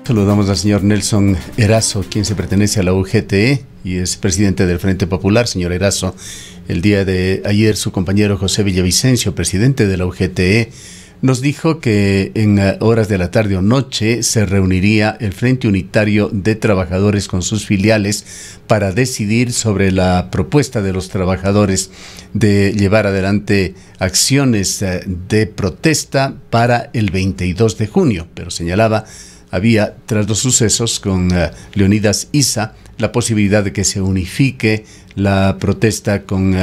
Saludamos al señor Nelson Erazo, quien se pertenece a la UGTE y es presidente del Frente Popular. Señor Erazo, el día de ayer su compañero José Villavicencio, presidente de la UGTE, nos dijo que en horas de la tarde o noche se reuniría el Frente Unitario de Trabajadores con sus filiales para decidir sobre la propuesta de los trabajadores de llevar adelante acciones de protesta para el 22 de junio. Pero señalaba, había, tras los sucesos con Leonidas Issa, la posibilidad de que se unifique la protesta con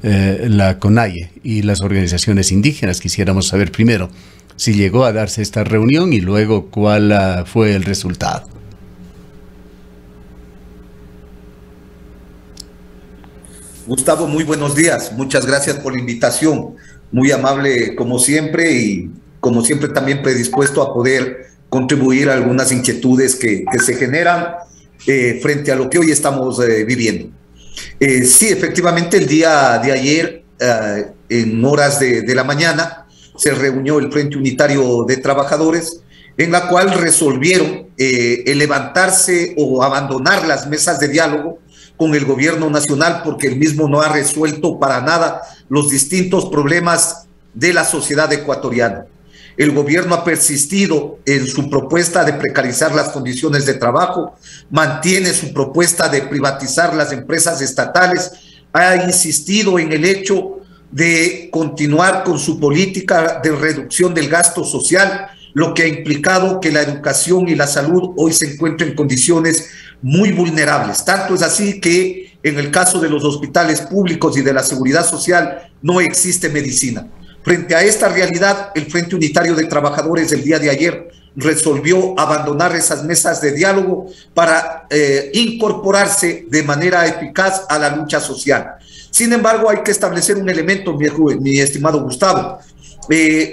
la CONAIE y las organizaciones indígenas. Quisiéramos saber primero si llegó a darse esta reunión y luego cuál fue el resultado. Gustavo, muy buenos días. Muchas gracias por la invitación. Muy amable como siempre y como siempre también predispuesto a poder contribuir a algunas inquietudes que se generan frente a lo que hoy estamos viviendo. Sí, efectivamente, el día de ayer, en horas de la mañana, se reunió el Frente Unitario de Trabajadores, en la cual resolvieron el levantarse o abandonar las mesas de diálogo con el gobierno nacional, porque el mismo no ha resuelto para nada los distintos problemas de la sociedad ecuatoriana. El gobierno ha persistido en su propuesta de precarizar las condiciones de trabajo, mantiene su propuesta de privatizar las empresas estatales, ha insistido en el hecho de continuar con su política de reducción del gasto social, lo que ha implicado que la educación y la salud hoy se encuentren en condiciones muy vulnerables. Tanto es así que en el caso de los hospitales públicos y de la seguridad social no existe medicina. Frente a esta realidad, el Frente Unitario de Trabajadores el día de ayer resolvió abandonar esas mesas de diálogo para incorporarse de manera eficaz a la lucha social. Sin embargo, hay que establecer un elemento, mi estimado Gustavo.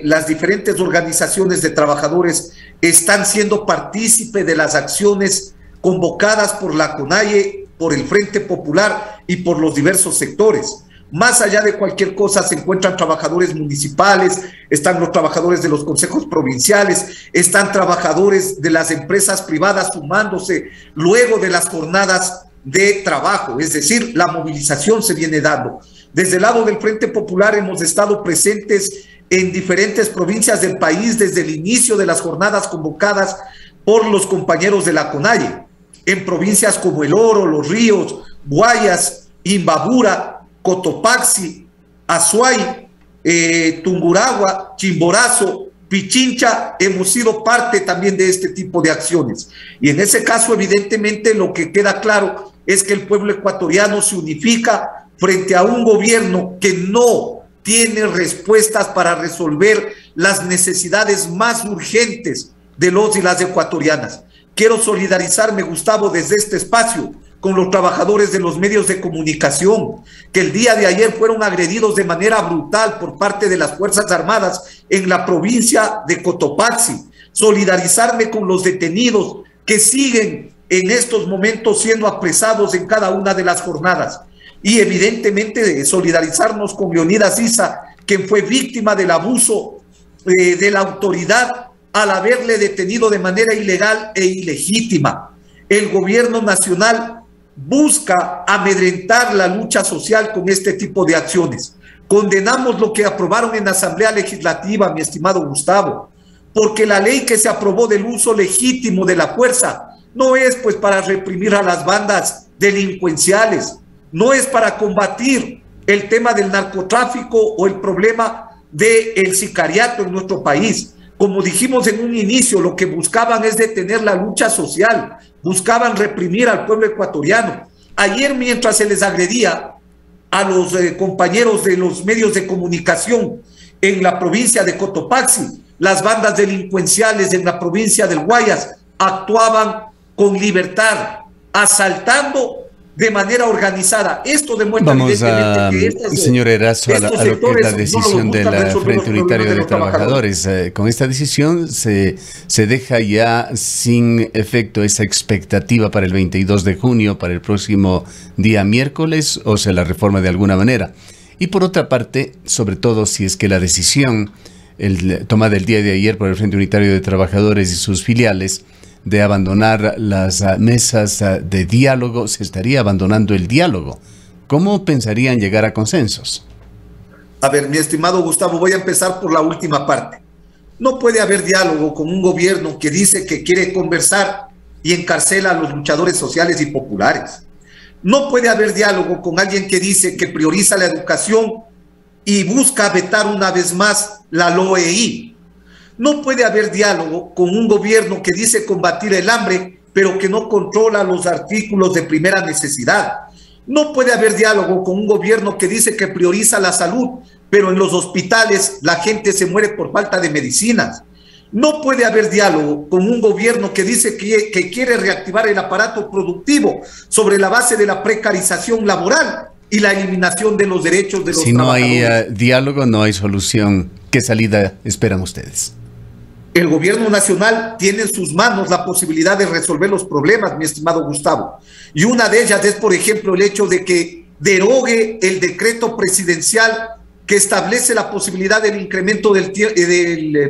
Las diferentes organizaciones de trabajadores están siendo partícipe de las acciones convocadas por la CONAIE, por el Frente Popular y por los diversos sectores. Más allá de cualquier cosa se encuentran trabajadores municipales, están los trabajadores de los consejos provinciales, están trabajadores de las empresas privadas sumándose luego de las jornadas de trabajo, es decir, la movilización se viene dando. Desde el lado del Frente Popular hemos estado presentes en diferentes provincias del país desde el inicio de las jornadas convocadas por los compañeros de la CONAIE, en provincias como El Oro, Los Ríos, Guayas, Imbabura, Cotopaxi, Azuay, Tungurahua, Chimborazo, Pichincha, hemos sido parte también de este tipo de acciones. Y en ese caso, evidentemente, lo que queda claro es que el pueblo ecuatoriano se unifica frente a un gobierno que no tiene respuestas para resolver las necesidades más urgentes de los y las ecuatorianas. Quiero solidarizarme, Gustavo, desde este espacio con los trabajadores de los medios de comunicación, que el día de ayer fueron agredidos de manera brutal por parte de las Fuerzas Armadas en la provincia de Cotopaxi. Solidarizarme con los detenidos que siguen en estos momentos siendo apresados en cada una de las jornadas. Y evidentemente solidarizarnos con Leonidas Issa, quien fue víctima del abuso de la autoridad al haberle detenido de manera ilegal e ilegítima. El gobierno nacional busca amedrentar la lucha social con este tipo de acciones. Condenamos lo que aprobaron en la Asamblea Legislativa, mi estimado Gustavo, porque la ley que se aprobó del uso legítimo de la fuerza no es pues para reprimir a las bandas delincuenciales, no es para combatir el tema del narcotráfico o el problema del sicariato en nuestro país. Como dijimos en un inicio, lo que buscaban es detener la lucha social, buscaban reprimir al pueblo ecuatoriano. Ayer, mientras se les agredía a los compañeros de los medios de comunicación en la provincia de Cotopaxi, las bandas delincuenciales en la provincia del Guayas actuaban con libertad, asaltando de manera organizada. Esto demuestra señor Erazo, a lo que es la decisión del Frente Unitario de Trabajadores. Con esta decisión se deja ya sin efecto esa expectativa para el 22 de junio, para el próximo día miércoles, o se la reforma de alguna manera. Y por otra parte, sobre todo si es que la decisión tomada el día de ayer por el Frente Unitario de Trabajadores y sus filiales de abandonar las mesas de diálogo, se estaría abandonando el diálogo. ¿Cómo pensarían llegar a consensos? A ver, mi estimado Gustavo, voy a empezar por la última parte. No puede haber diálogo con un gobierno que dice que quiere conversar y encarcela a los luchadores sociales y populares. No puede haber diálogo con alguien que dice que prioriza la educación y busca vetar una vez más la LOEI. No puede haber diálogo con un gobierno que dice combatir el hambre, pero que no controla los artículos de primera necesidad. No puede haber diálogo con un gobierno que dice que prioriza la salud, pero en los hospitales la gente se muere por falta de medicinas. No puede haber diálogo con un gobierno que dice que quiere reactivar el aparato productivo sobre la base de la precarización laboral y la eliminación de los derechos de los trabajadores. Si no hay diálogo, no hay solución. ¿Qué salida esperan ustedes? El gobierno nacional tiene en sus manos la posibilidad de resolver los problemas, mi estimado Gustavo. Y una de ellas es, por ejemplo, el hecho de que derogue el decreto presidencial que establece la posibilidad del incremento del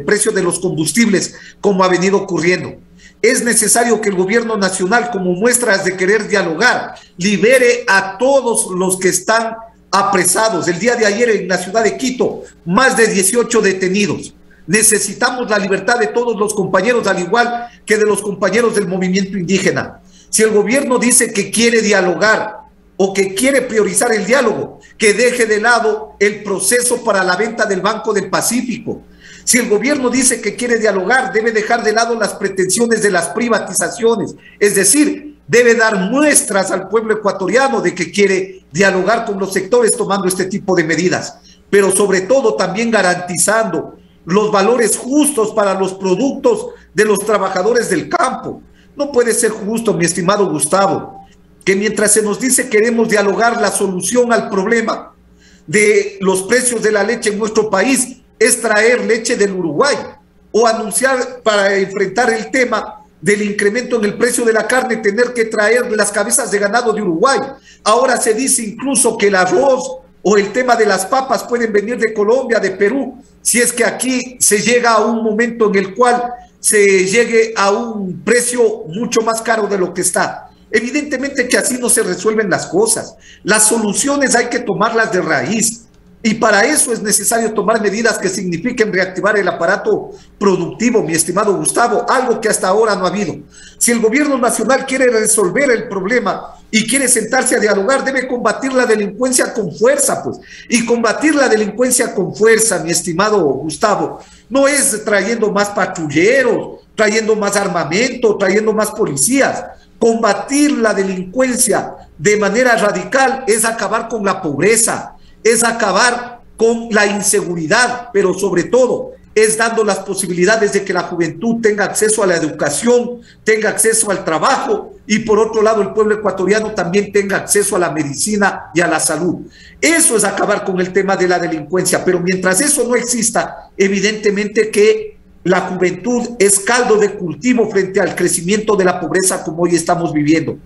precio de los combustibles, como ha venido ocurriendo. Es necesario que el gobierno nacional, como muestras de querer dialogar, libere a todos los que están apresados. El día de ayer en la ciudad de Quito, más de 18 detenidos. Necesitamos la libertad de todos los compañeros, al igual que de los compañeros del movimiento indígena. Si el gobierno dice que quiere dialogar o que quiere priorizar el diálogo, que deje de lado el proceso para la venta del Banco del Pacífico. Si el gobierno dice que quiere dialogar, debe dejar de lado las pretensiones de las privatizaciones. Es decir, debe dar muestras al pueblo ecuatoriano de que quiere dialogar con los sectores tomando este tipo de medidas. Pero sobre todo también garantizando los valores justos para los productos de los trabajadores del campo. No puede ser justo, mi estimado Gustavo, que mientras se nos dice queremos dialogar, la solución al problema de los precios de la leche en nuestro país es traer leche del Uruguay, o anunciar para enfrentar el tema del incremento en el precio de la carne, tener que traer las cabezas de ganado de Uruguay. Ahora se dice incluso que el arroz o el tema de las papas pueden venir de Colombia, de Perú, si es que aquí se llega a un momento en el cual se llegue a un precio mucho más caro de lo que está. Evidentemente que así no se resuelven las cosas. Las soluciones hay que tomarlas de raíz. Y para eso es necesario tomar medidas que signifiquen reactivar el aparato productivo, mi estimado Gustavo, algo que hasta ahora no ha habido. Si el gobierno nacional quiere resolver el problema y quiere sentarse a dialogar, debe combatir la delincuencia con fuerza, pues. Y combatir la delincuencia con fuerza, mi estimado Gustavo, no es trayendo más patrulleros, trayendo más armamento, trayendo más policías. Combatir la delincuencia de manera radical es acabar con la pobreza, es acabar con la inseguridad, pero sobre todo es dando las posibilidades de que la juventud tenga acceso a la educación, tenga acceso al trabajo y por otro lado el pueblo ecuatoriano también tenga acceso a la medicina y a la salud. Eso es acabar con el tema de la delincuencia, pero mientras eso no exista, evidentemente que la juventud es caldo de cultivo frente al crecimiento de la pobreza como hoy estamos viviendo.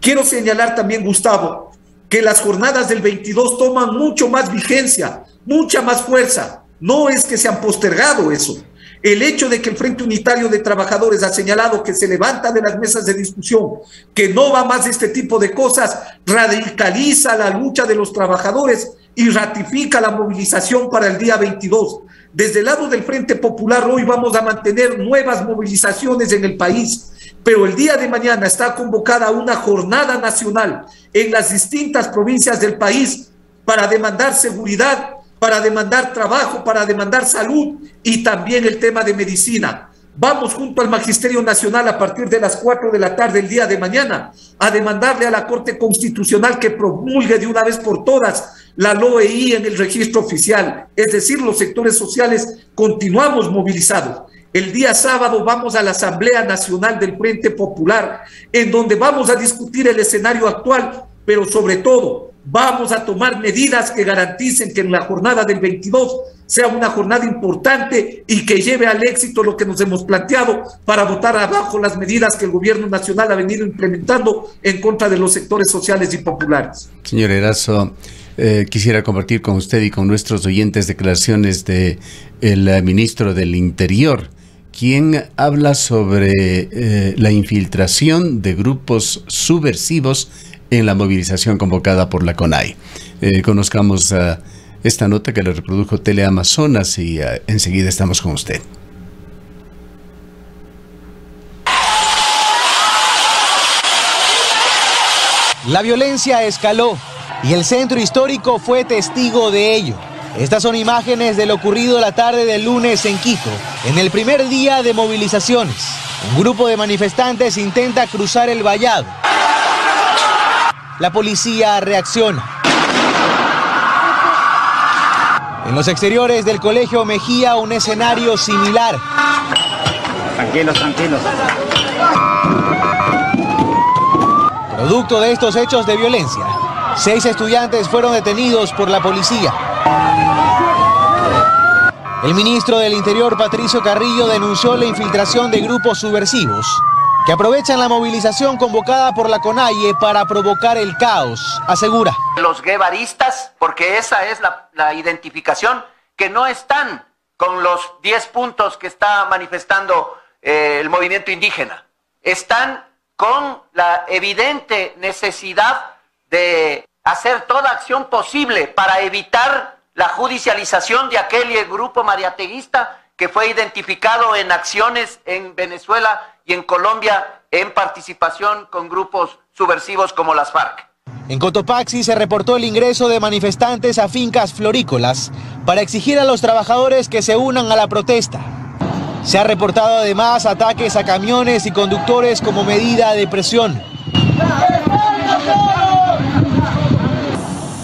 Quiero señalar también, Gustavo, que las jornadas del 22 toman mucho más vigencia, mucha más fuerza. No es que se han postergado eso. El hecho de que el Frente Unitario de Trabajadores ha señalado que se levanta de las mesas de discusión, que no va más este tipo de cosas, radicaliza la lucha de los trabajadores y ratifica la movilización para el día 22. Desde el lado del Frente Popular hoy vamos a mantener nuevas movilizaciones en el país, pero el día de mañana está convocada una jornada nacional en las distintas provincias del país para demandar seguridad, para demandar trabajo, para demandar salud y también el tema de medicina. Vamos junto al Magisterio Nacional a partir de las 4 de la tarde el día de mañana a demandarle a la Corte Constitucional que promulgue de una vez por todas la LOEI en el registro oficial. Es decir, los sectores sociales continuamos movilizados. El día sábado vamos a la Asamblea Nacional del Frente Popular, en donde vamos a discutir el escenario actual, pero sobre todo vamos a tomar medidas que garanticen que en la jornada del 22 sea una jornada importante y que lleve al éxito lo que nos hemos planteado para botar abajo las medidas que el gobierno nacional ha venido implementando en contra de los sectores sociales y populares. Señor Erazo, quisiera compartir con usted y con nuestros oyentes declaraciones del ministro del Interior, quien habla sobre la infiltración de grupos subversivos en la movilización convocada por la CONAIE. Conozcamos esta nota que le reprodujo Teleamazonas y enseguida estamos con usted. La violencia escaló y el centro histórico fue testigo de ello. Estas son imágenes de lo ocurrido la tarde del lunes en Quito, en el primer día de movilizaciones. Un grupo de manifestantes intenta cruzar el vallado. La policía reacciona. En los exteriores del Colegio Mejía, un escenario similar. Tranquilos, tranquilos. Producto de estos hechos de violencia, 6 estudiantes fueron detenidos por la policía. El ministro del Interior, Patricio Carrillo, denunció la infiltración de grupos subversivos que aprovechan la movilización convocada por la CONAIE para provocar el caos, asegura. Los guevaristas, porque esa es la identificación, que no están con los 10 puntos que está manifestando el movimiento indígena. Están con la evidente necesidad de hacer toda acción posible para evitar la judicialización de aquel grupo mariateguista que fue identificado en acciones en Venezuela y en Colombia en participación con grupos subversivos como las FARC. En Cotopaxi se reportó el ingreso de manifestantes a fincas florícolas para exigir a los trabajadores que se unan a la protesta. Se ha reportado además ataques a camiones y conductores como medida de presión.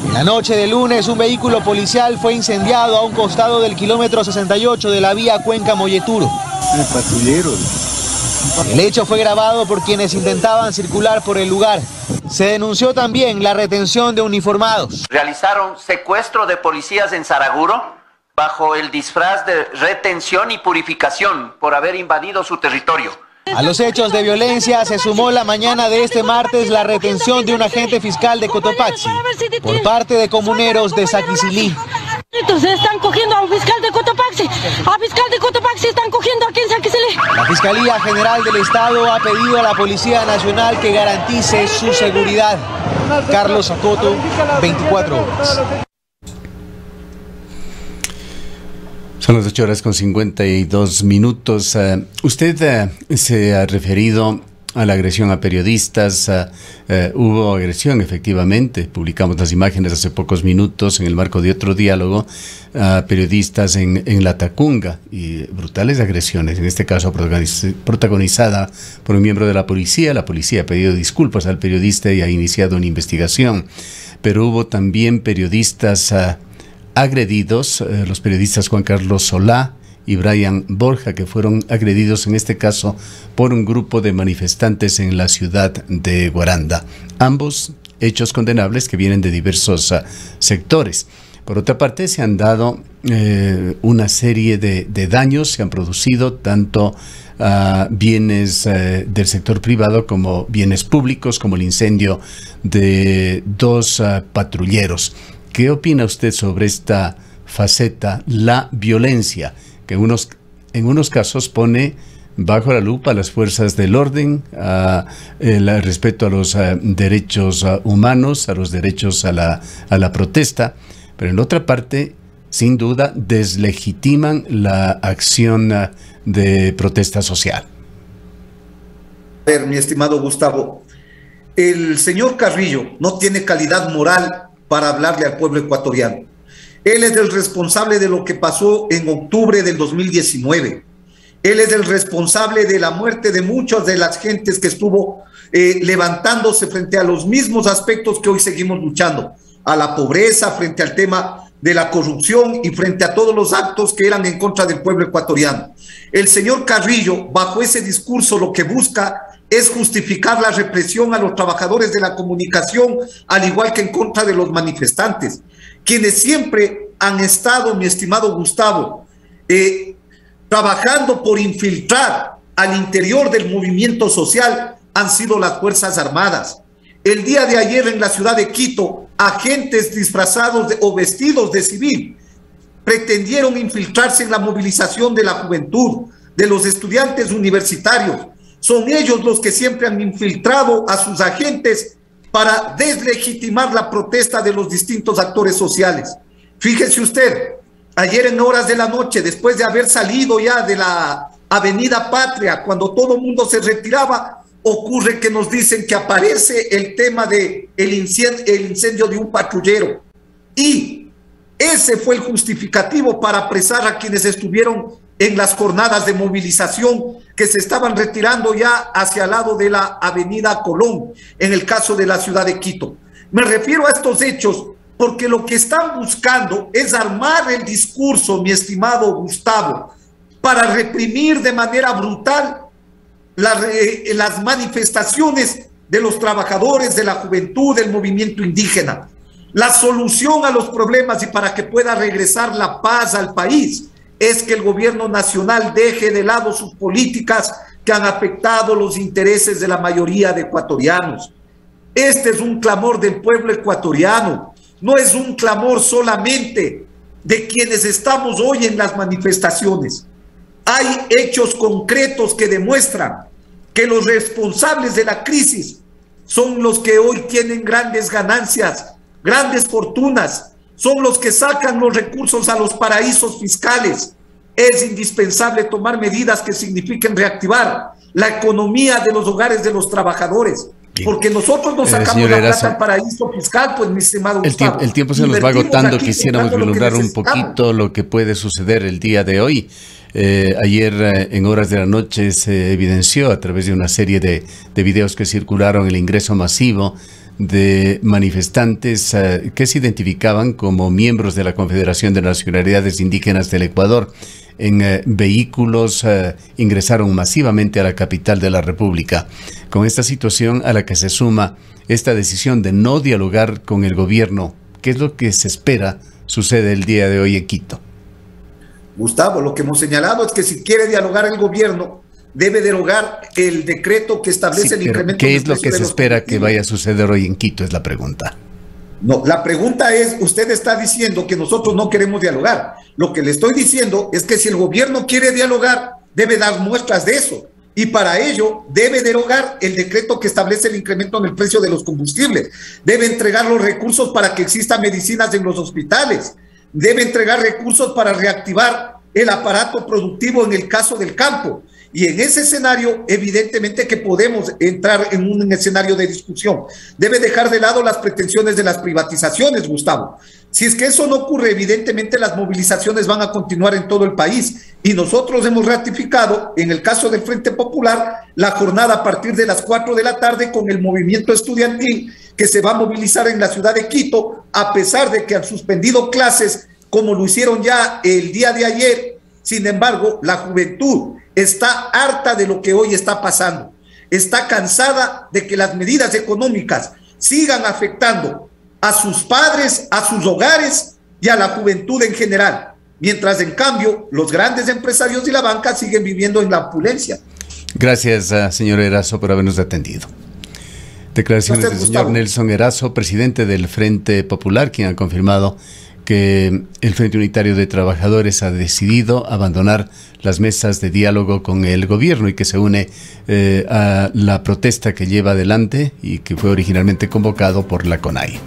En la noche de lunes, un vehículo policial fue incendiado a un costado del kilómetro 68 de la vía Cuenca-Molleturo. El hecho fue grabado por quienes intentaban circular por el lugar. Se denunció también la retención de uniformados. Realizaron secuestro de policías en Saraguro bajo el disfraz de retención y purificación por haber invadido su territorio. A los hechos de violencia se sumó la mañana de este martes la retención de un agente fiscal de Cotopaxi por parte de comuneros de Saquicilí. Entonces están cogiendo a un fiscal de Cotopaxi, están cogiendo aquí en Saquicilí. La Fiscalía General del Estado ha pedido a la Policía Nacional que garantice su seguridad. Carlos Acoto, 24 horas. Son las 8:52. Usted se ha referido a la agresión a periodistas. Hubo agresión, efectivamente. Publicamos las imágenes hace pocos minutos en el marco de otro diálogo a periodistas en Latacunga. Y brutales agresiones, en este caso protagonizada por un miembro de la policía. La policía ha pedido disculpas al periodista y ha iniciado una investigación. Pero hubo también periodistas agredidos, los periodistas Juan Carlos Solá y Brian Borja, que fueron agredidos en este caso por un grupo de manifestantes en la ciudad de Guaranda. Ambos hechos condenables que vienen de diversos sectores. Por otra parte, se han dado una serie de daños, se han producido tanto bienes del sector privado como bienes públicos, como el incendio de 2 patrulleros. ¿Qué opina usted sobre esta faceta, la violencia, que en unos casos pone bajo la lupa a las fuerzas del orden, el respeto a los derechos humanos, a los derechos a la protesta, pero en otra parte, sin duda, deslegitiman la acción de protesta social? A ver, mi estimado Gustavo, el señor Carrillo no tiene calidad moral para hablarle al pueblo ecuatoriano. Él es el responsable de lo que pasó en octubre del 2019. Él es el responsable de la muerte de muchas de las gentes que estuvo levantándose frente a los mismos aspectos que hoy seguimos luchando, a la pobreza, frente al tema de la corrupción y frente a todos los actos que eran en contra del pueblo ecuatoriano. El señor Carrillo, bajo ese discurso, lo que busca es justificar la represión a los trabajadores de la comunicación, al igual que en contra de los manifestantes, quienes siempre han estado, mi estimado Gustavo, trabajando por infiltrar al interior del movimiento social, han sido las Fuerzas Armadas. El día de ayer en la ciudad de Quito, agentes disfrazados o vestidos de civil pretendieron infiltrarse en la movilización de la juventud, de los estudiantes universitarios. Son ellos los que siempre han infiltrado a sus agentes para deslegitimar la protesta de los distintos actores sociales. Fíjese usted, ayer en horas de la noche, después de haber salido ya de la Avenida Patria, cuando todo el mundo se retiraba, ocurre que nos dicen que aparece el tema de el incendio de un patrullero. Y ese fue el justificativo para apresar a quienes estuvieron en las jornadas de movilización que se estaban retirando ya hacia el lado de la Avenida Colón, en el caso de la ciudad de Quito. Me refiero a estos hechos porque lo que están buscando es armar el discurso, mi estimado Gustavo, para reprimir de manera brutal las manifestaciones de los trabajadores, de la juventud, del movimiento indígena. La solución a los problemas y para que pueda regresar la paz al país es que el gobierno nacional deje de lado sus políticas que han afectado los intereses de la mayoría de ecuatorianos. Este es un clamor del pueblo ecuatoriano, no es un clamor solamente de quienes estamos hoy en las manifestaciones. Hay hechos concretos que demuestran que los responsables de la crisis son los que hoy tienen grandes ganancias, grandes fortunas, son los que sacan los recursos a los paraísos fiscales. Es indispensable tomar medidas que signifiquen reactivar la economía de los hogares de los trabajadores. Bien. Porque nosotros nos sacamos la plata al paraíso fiscal, pues mi estimado Gustavo. El tiempo se nos va agotando, quisiéramos vislumbrar un poquito lo que puede suceder el día de hoy. Ayer en horas de la noche se evidenció a través de una serie de videos que circularon el ingreso masivo de manifestantes que se identificaban como miembros de la Confederación de Nacionalidades Indígenas del Ecuador. En vehículos ingresaron masivamente a la capital de la República. Con esta situación a la que se suma esta decisión de no dialogar con el gobierno, ¿qué es lo que se espera sucede el día de hoy en Quito? Gustavo, lo que hemos señalado es que si quiere dialogar el gobierno, debe derogar el decreto que establece el incremento. ¿Qué es lo que se espera que vaya a suceder hoy en Quito? Es la pregunta. No, la pregunta es, usted está diciendo que nosotros no queremos dialogar. Lo que le estoy diciendo es que si el gobierno quiere dialogar, debe dar muestras de eso. Y para ello debe derogar el decreto que establece el incremento en el precio de los combustibles. Debe entregar los recursos para que existan medicinas en los hospitales. Debe entregar recursos para reactivar el aparato productivo en el caso del campo. Y en ese escenario, evidentemente que podemos entrar en un escenario de discusión. Debe dejar de lado las pretensiones de las privatizaciones, Gustavo. Si es que eso no ocurre, evidentemente las movilizaciones van a continuar en todo el país. Y nosotros hemos ratificado, en el caso del Frente Popular, la jornada a partir de las 4 de la tarde con el movimiento estudiantil que se va a movilizar en la ciudad de Quito, a pesar de que han suspendido clases, como lo hicieron ya el día de ayer. Sin embargo, la juventud está harta de lo que hoy está pasando. Está cansada de que las medidas económicas sigan afectando a sus padres, a sus hogares y a la juventud en general. Mientras, en cambio, los grandes empresarios y la banca siguen viviendo en la opulencia. Gracias, señor Erazo, por habernos atendido. Declaraciones del señor Nelson Erazo, presidente del Frente Popular, quien ha confirmado que el Frente Unitario de Trabajadores ha decidido abandonar las mesas de diálogo con el gobierno y que se une a la protesta que lleva adelante y que fue originalmente convocado por la CONAIE.